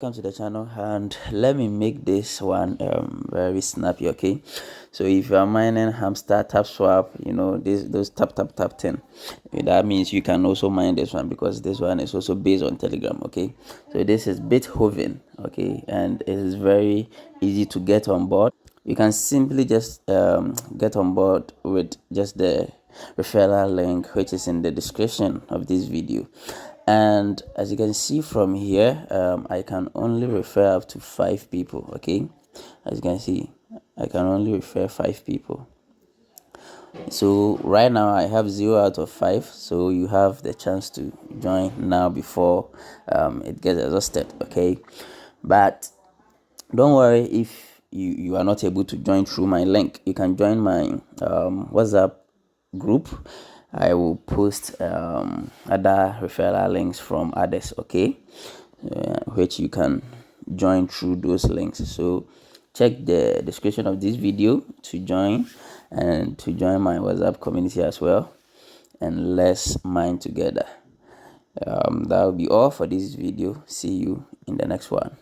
Welcome to the channel, and let me make this one very snappy. Okay, so if you are mining hamster tap swap, this those tap thing, that means you can also mine this one, because this one is also based on Telegram. Okay, so this is Bithoven. Okay, and it is very easy to get on board. You can simply just get on board with just the referral link, which is in the description of this video. And as you can see from here, I can only refer up to 5 people. Okay, as you can see, I can only refer 5 people. So right now I have 0 out of 5, so you have the chance to join now before it gets exhausted. Okay, but don't worry if you are not able to join through my link. You can join my WhatsApp group. I will post other referral links from others, okay, which you can join through those links. So check the description of this video to join, and to join my WhatsApp community as well, and let's mine together. That will be all for this video. See you in the next one.